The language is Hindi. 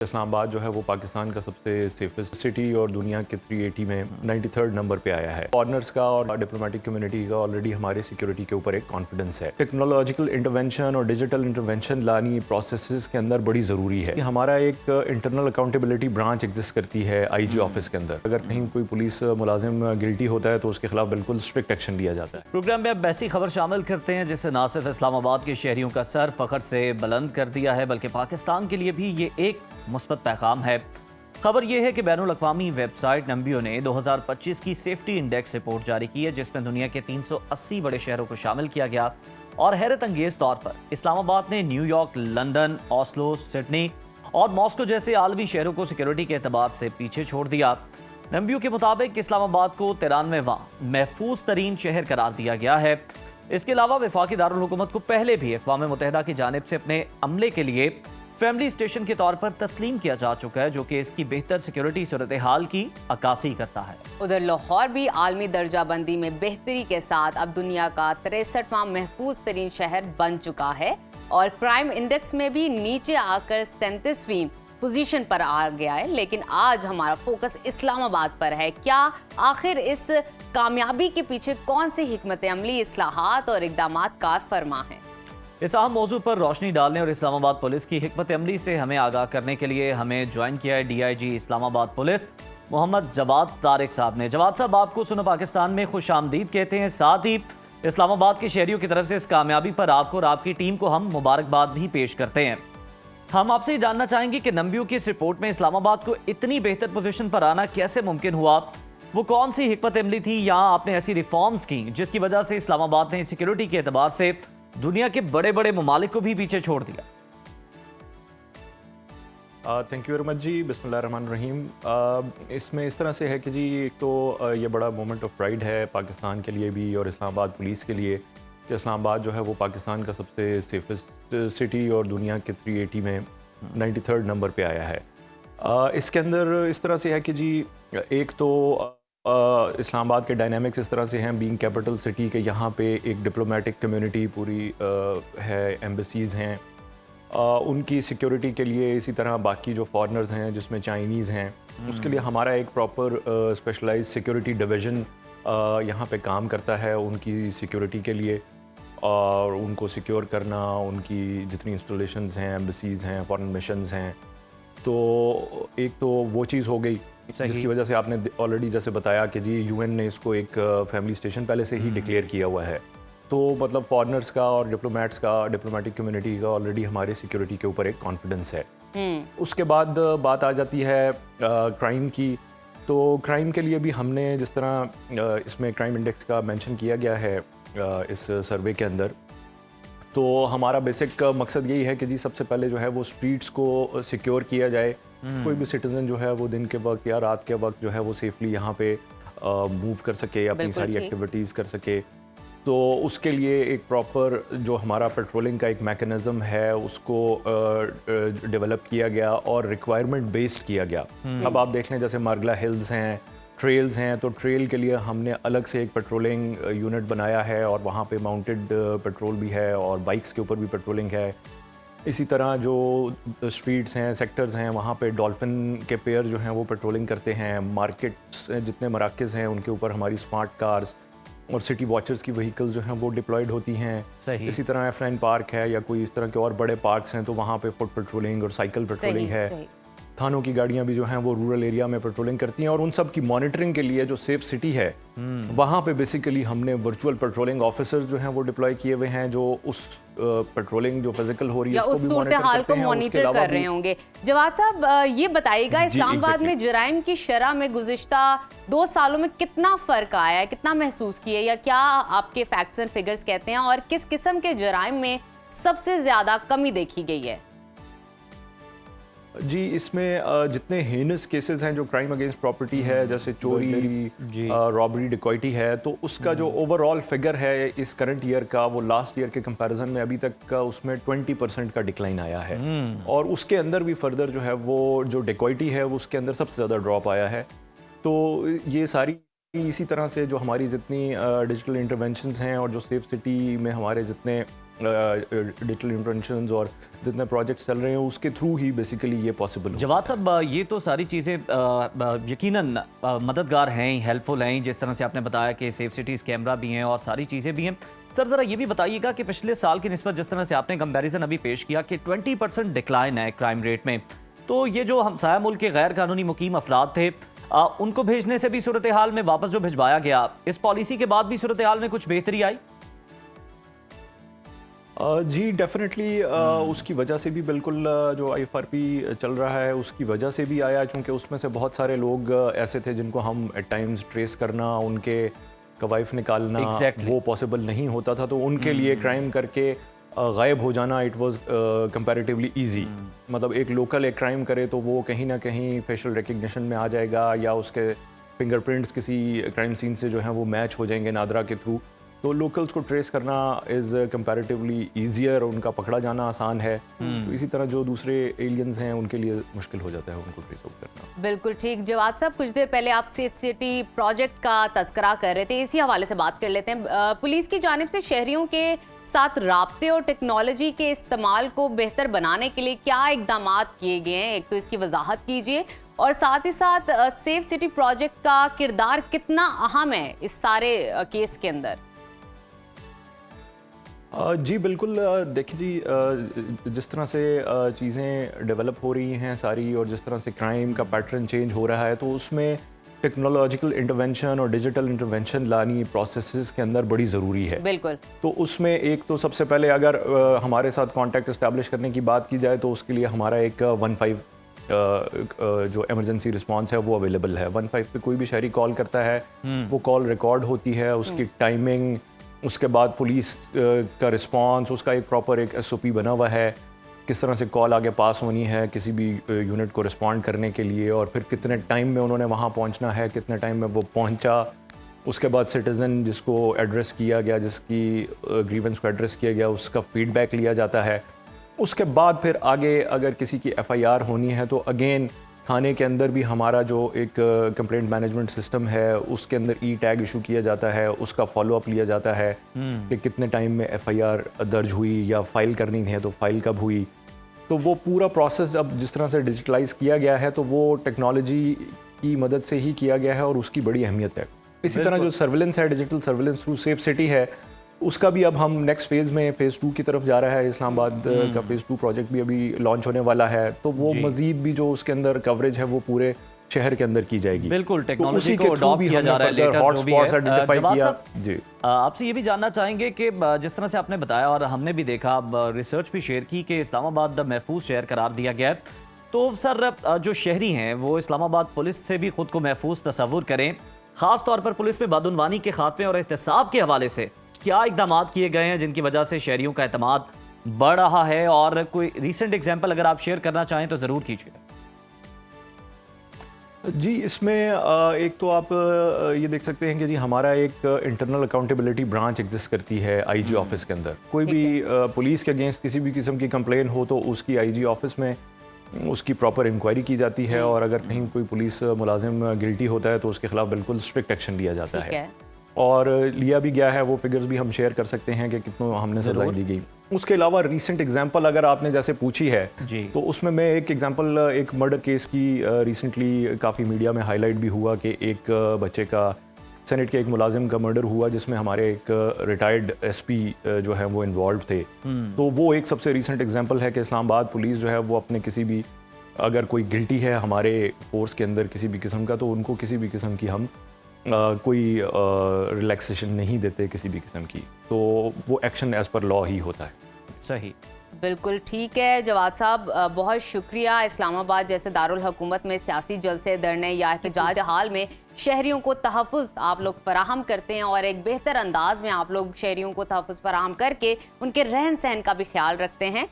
इस्लामाबाद जो है वो पाकिस्तान का सबसे सेफेस्ट सिटी और दुनिया के 380 में 93rd नंबर पे आया है। फॉरनर्स का और डिप्लोमेटिक कम्युनिटी का ऑलरेडी हमारे सिक्योरिटी के ऊपर एक कॉन्फिडेंस है। टेक्नोलॉजिकल इंटरवेंशन और डिजिटल इंटरवेंशन लानी प्रोसेसेस के अंदर बड़ी ज़रूरी है। हमारा एक इंटरनल अकाउंटेबिलिटी ब्रांच एग्जिस्ट करती है IG ऑफिस के अंदर। अगर कहीं कोई पुलिस मुलाजिम गिल्टी होता है तो उसके खिलाफ बिल्कुल स्ट्रिक्ट एक्शन लिया जाता है। प्रोग्राम में अब ऐसी खबर शामिल करते हैं जिससे ना सिर्फ इस्लामाबाद के शहरियों का सर फखर से बुलंद कर दिया है बल्कि पाकिस्तान के लिए भी ये एक मुस्बत पैगाम है। खबर यह है कि बैनुल अक़वामी वेबसाइट नंबियो ने 2025 की सेफ्टी इंडेक्स रिपोर्ट जारी की है जिसमें दुनिया के 380 बड़े शहरों को शामिल किया गया और हैरत अंगेज तौर पर इस्लामाबाद ने न्यूयॉर्क, लंदन, ओस्लो, सिडनी और मॉस्को जैसे आलमी शहरों को सिक्योरिटी के एतबार से पीछे छोड़ दिया। नंबियो के मुताबिक इस्लामाबाद को 93वां महफूज तरीन शहर करार दिया गया है। इसके अलावा वफाकी दारुल हुकूमत को पहले भी अक़वाम मुत्तहिदा की जानिब से अपने अमले के लिए फैमिली स्टेशन के तौर पर तस्लीम किया जा चुका है जो कि इसकी बेहतर सिक्योरिटी सूरत हाल की अक्कासी करता है। उधर लाहौर भी आलमी दर्जाबंदी में बेहतरी के साथ अब दुनिया का 63वां महफूज तरीन शहर बन चुका है और क्राइम इंडेक्स में भी नीचे आकर 37वीं पोजीशन पर आ गया है। लेकिन आज हमारा फोकस इस्लामाबाद पर है। क्या आखिर इस कामयाबी के पीछे कौन सी हिकमत अमली, इस्लाहात और इक़दामात कार फरमा है? इस अहम मौजू पर रोशनी डालने और इस्लामाबाद पुलिस की हिकमत अमली से हमें आगाह करने के लिए हमें ज्वाइन किया है DIG इस्लामाबाद पुलिस मोहम्मद जवाद तारिक साहब ने। जवाद साहब, आपको सुनो पाकिस्तान में खुश आमदीद कहते हैं। साथ ही इस्लामाबाद के शहरियों की तरफ से इस कामयाबी पर आपको और आपकी टीम को हम मुबारकबाद भी पेश करते हैं। हम आपसे जानना चाहेंगे कि नंबियो की इस रिपोर्ट में इस्लामाबाद को इतनी बेहतर पोजीशन पर आना कैसे मुमकिन हुआ? वो कौन सी हिकमत अमली थी या आपने ऐसी रिफॉर्म्स की जिसकी वजह से इस्लामाबाद ने सिक्योरिटी के एतबार से दुनिया के बड़े बड़े ममालिक को भी पीछे छोड़ दिया? थैंक यू वेरी मच जी। बिस्मिल्लाहिर्रहमानिर्रहीम। इसमें इस तरह से है कि जी एक तो ये बड़ा मोमेंट ऑफ प्राइड है पाकिस्तान के लिए भी और इस्लामाबाद पुलिस के लिए कि इस्लामाबाद जो है वो पाकिस्तान का सबसे सेफेस्ट सिटी और दुनिया के 380 में 93rd नंबर पे आया है। इसके अंदर इस तरह से है कि जी एक तो इस्लामाबाद के डायनामिक्स इस तरह से हैं, बीइंग कैपिटल सिटी के यहाँ पे एक डिप्लोमेटिक कम्युनिटी पूरी है, एम्बेसीज़ हैं, उनकी सिक्योरिटी के लिए, इसी तरह बाकी जो फॉरेनर्स हैं जिसमें चाइनीज़ हैं उसके लिए हमारा एक प्रॉपर स्पेशलाइज्ड सिक्योरिटी डिवीज़न यहाँ पे काम करता है उनकी सिक्योरिटी के लिए और उनको सिक्योर करना, उनकी जितनी इंस्टॉलेशंस हैं, एम्बेसीज़ हैं, फॉरेन मिशंस हैं। तो एक तो वो चीज़ हो गई जिसकी वजह से आपने ऑलरेडी जैसे बताया कि जी UN ने इसको एक फैमिली स्टेशन पहले से ही डिक्लेयर किया हुआ है। तो मतलब फॉरेनर्स का और डिप्लोमेट्स का, डिप्लोमेटिक कम्युनिटी का ऑलरेडी हमारे सिक्योरिटी के ऊपर एक कॉन्फिडेंस है। उसके बाद बात आ जाती है क्राइम की। तो क्राइम के लिए भी हमने जिस तरह इसमें क्राइम इंडेक्स का मेंशन किया गया है इस सर्वे के अंदर, तो हमारा बेसिक मकसद यही है कि जी सबसे पहले जो है वो स्ट्रीट्स को सिक्योर किया जाए। कोई भी सिटीजन जो है वो दिन के वक्त या रात के वक्त जो है वो सेफली यहाँ पे मूव कर सके, अपनी सारी एक्टिविटीज़ कर सके। तो उसके लिए एक प्रॉपर जो हमारा पेट्रोलिंग का एक मैकेनिज्म है उसको डेवलप किया गया और रिक्वायरमेंट बेस्ड किया गया। अब आप देख लें जैसे मार्गला हिल्स हैं, ट्रेल्स हैं, तो ट्रेल के लिए हमने अलग से एक पेट्रोलिंग यूनिट बनाया है और वहाँ पे माउंटेड पेट्रोल भी है और बाइक्स के ऊपर भी पेट्रोलिंग है। इसी तरह जो स्ट्रीट्स हैं, सेक्टर्स हैं, वहाँ पे डॉल्फिन के पेयर जो हैं वो पेट्रोलिंग करते हैं। मार्केट्स जितने मराकज़ हैं उनके ऊपर हमारी स्मार्ट कार्स और सिटी वॉचर्स की व्हीकल्स जो हैं वो डिप्लॉयड होती हैं। इसी तरह F9 पार्क है या कोई इस तरह के और बड़े पार्क्स हैं तो वहाँ पे फुट पेट्रोलिंग और साइकिल पेट्रोलिंग है। थानों की गाड़ियां भी जो हैं वो रूरल एरिया में पेट्रोलिंग करती हैं और उन सब की मॉनिटरिंग के लिए जो सेफ सिटी है वहाँ पे बेसिकली हमने वर्चुअल पेट्रोलिंग ऑफिसर्स जो हैं वो डिप्लॉय किए हुए हैं जो उस पेट्रोलिंग जो फिजिकल हो रही है उसको भी मॉनिटर कर रहे होंगे। जवाद साहब, ये बताइएगा इस्लामाबाद में जराइम की शरह में गुज़िश्ता 2 सालों में कितना फ़र्क आया है, कितना महसूस किया या क्या आपके फैक्ट्स एंड फिगर्स कहते हैं और किस किस्म के जराइम में सबसे ज़्यादा कमी देखी गई है? जी, इसमें जितने हेनस केसेस हैं जो क्राइम अगेंस्ट प्रॉपर्टी है जैसे चोरी, रॉबरी, डिकॉइटी है, तो उसका जो ओवरऑल फिगर है इस करंट ईयर का वो लास्ट ईयर के कंपैरिजन में अभी तक का उसमें 20% का डिक्लाइन आया है। और उसके अंदर भी फर्दर जो है वो जो डिकॉइटी है वो उसके अंदर सबसे ज़्यादा ड्रॉप आया है। तो ये सारी इसी तरह से जो हमारी जितनी डिजिटल इंटरवेंशंस हैं और जो सेफ सिटी में हमारे जितने डिजिटल इंटरवेंशंस और जितने प्रोजेक्ट्स चल रहे हैं उसके थ्रू ही बेसिकली ये पॉसिबल हो। जवाद साहब, ये तो सारी चीज़ें यकीनन मददगार हैं, हेल्पफुल हैं, जिस तरह से आपने बताया कि सेफ सिटीज़ कैमरा भी हैं और सारी चीज़ें भी हैं। सर ज़रा ये भी बताइएगा कि पिछले साल की निस्बत जिस तरह से आपने कंपैरिजन अभी पेश किया कि 20% डिक्लाइन है क्राइम रेट में, तो ये जो हमसाया मुल्क के गैर कानूनी मुकीम अफराद थे उनको भेजने से भी सूरत हाल में वापस जो भिजवाया गया, इस पॉलिसी के बाद भी सूरत हाल में कुछ बेहतरी आई? जी डेफिनेटली उसकी वजह से भी बिल्कुल जो IFRP चल रहा है उसकी वजह से भी आया, क्योंकि उसमें से बहुत सारे लोग ऐसे थे जिनको हम एट टाइम्स ट्रेस करना, उनके कवाइफ निकालना वो पॉसिबल नहीं होता था, तो उनके लिए क्राइम करके गायब हो जाना इट वाज कंपैरेटिवली इजी। मतलब एक लोकल एक क्राइम करे तो वो कहीं ना कहीं फेशियल रिकग्निशन में आ जाएगा या उसके फिंगरप्रिंट्स किसी क्राइम सीन से जो है वो मैच हो जाएंगे नादरा के थ्रू, तो लोकल्स को ट्रेस करना इज़ कंपैरेटिवली ईजियर, उनका पकड़ा जाना आसान है। तो इसी तरह जो दूसरे एलियंस हैं उनके लिए मुश्किल हो जाता है उनको ट्रेस आउट करना। बिल्कुल ठीक। जवाद साहब, कुछ देर पहले आप सेफ सिटी प्रोजेक्ट का तस्करा कर रहे थे, इसी हवाले से बात कर लेते हैं। पुलिस की जानिब से शहरियों के साथ राब्ते और टेक्नोलॉजी के इस्तेमाल को बेहतर बनाने के लिए क्या इकदाम किए गए हैं, एक तो इसकी वजाहत कीजिए, और साथ ही साथ सेफ सिटी प्रोजेक्ट का किरदार कितना अहम है इस सारे केस के अंदर? जी बिल्कुल, देखिए जी, जिस तरह से चीज़ें डेवलप हो रही हैं सारी और जिस तरह से क्राइम का पैटर्न चेंज हो रहा है, तो उसमें टेक्नोलॉजिकल इंटरवेंशन और डिजिटल इंटरवेंशन लानी प्रोसेसेस के अंदर बड़ी ज़रूरी है। बिल्कुल। तो उसमें एक तो सबसे पहले अगर हमारे साथ कांटेक्ट इस्टेब्लिश करने की बात की जाए तो उसके लिए हमारा एक 15 जो इमरजेंसी रिस्पांस है वो अवेलेबल है। 15 पे कोई भी शहरी कॉल करता है, वो कॉल रिकॉर्ड होती है, उसकी टाइमिंग, उसके बाद पुलिस का रिस्पांस, उसका एक प्रॉपर एक SOP बना हुआ है, किस तरह से कॉल आगे पास होनी है किसी भी यूनिट को रिस्पॉन्ड करने के लिए, और फिर कितने टाइम में उन्होंने वहाँ पहुँचना है, कितने टाइम में वो पहुँचा। उसके बाद सिटीज़न जिसको एड्रेस किया गया, जिसकी ग्रीवेंस को एड्रेस किया गया, उसका फीडबैक लिया जाता है। उसके बाद फिर आगे अगर किसी की FIR होनी है तो अगेन थाने के अंदर भी हमारा जो एक कंप्लेंट मैनेजमेंट सिस्टम है उसके अंदर E-टैग इशू किया जाता है, उसका फॉलोअप लिया जाता है कि कितने टाइम में FIR दर्ज हुई या फाइल करनी है तो फाइल कब हुई। तो वो पूरा प्रोसेस अब जिस तरह से डिजिटलाइज किया गया है तो वो टेक्नोलॉजी की मदद से ही किया गया है और उसकी बड़ी अहमियत है। इसी तरह जो सर्विलेंस है, digital surveillance through safe city है, उसका भी अब हम नेक्स्ट फेज़ में फ़ेज़ 2 की तरफ जा रहा है। इस्लामाबाद का फ़ेज़ 2 प्रोजेक्ट भी अभी लॉन्च होने वाला है, तो वो मज़ीद भी जो उसके अंदर कवरेज है वो पूरे शहर के अंदर की जाएगी। बिल्कुल, टेक्नोलॉजी को अडॉप्ट किया जा रहा है, लेटेस्ट जो भी है। जी, आपसे ये भी जानना चाहेंगे कि जिस तरह से आपने बताया और हमने भी देखा, रिसर्च भी शेयर की कि इस्लामाबाद महफूज शहर करार दिया गया है, तो सर जो शहरी हैं वो इस्लामाबाद पुलिस से भी खुद को महफूज तस्वुर करें, ख़ास तौर पर पुलिस में बदउनवानी के खात्मे और एहतसाब के हवाले से क्या इकदाम किए गए हैं जिनकी वजह से शहरियों का एतमाद बढ़ रहा है, और कोई रिसेंट एग्जाम्पल अगर आप शेयर करना चाहें तो ज़रूर कीजिए। जी, इसमें एक तो आप ये देख सकते हैं कि जी हमारा एक इंटरनल अकाउंटेबिलिटी ब्रांच एग्जिस्ट करती है IG ऑफिस के अंदर। कोई भी पुलिस के अगेंस्ट किसी भी किस्म की कंप्लेन हो तो उसकी IG ऑफिस में उसकी प्रॉपर इंक्वायरी की जाती है, और अगर कहीं कोई पुलिस मुलाजिम गिल्टी होता है तो उसके खिलाफ बिल्कुल स्ट्रिक्ट एक्शन लिया जाता है, और लिया भी गया है। वो फिगर्स भी हम शेयर कर सकते हैं कि कितनों हमने सजाएं दी गई। उसके अलावा रीसेंट एग्जांपल अगर आपने जैसे पूछी है तो उसमें मैं एक एग्जांपल, एक मर्डर केस की रिसेंटली काफ़ी मीडिया में हाईलाइट भी हुआ कि एक बच्चे का, सेनेट के एक मुलाजिम का मर्डर हुआ जिसमें हमारे एक रिटायर्ड SP जो है वो इन्वॉल्व थे। तो वो एक सबसे रिसेंट एग्जांपल है कि इस्लामाबाद पुलिस जो है वो अपने किसी भी, अगर कोई गिल्टी है हमारे फोर्स के अंदर किसी भी किस्म का, तो उनको किसी भी किस्म की हम कोई रिलैक्सेशन नहीं देते किसी भी किस्म की, तो वो एक्शन एज पर लॉ ही होता है। सही, बिल्कुल ठीक है जवाद साहब, बहुत शुक्रिया। इस्लामाबाद जैसे दारुल हुकूमत में सियासी जलसे, धरने या एहतजाज हाल में शहरियों को तहफ़्फ़ुज़ आप लोग फराहम करते हैं, और एक बेहतर अंदाज में आप लोग शहरियों को तहफ़्फ़ुज़ फराहम करके उनके रहन सहन का भी ख्याल रखते हैं।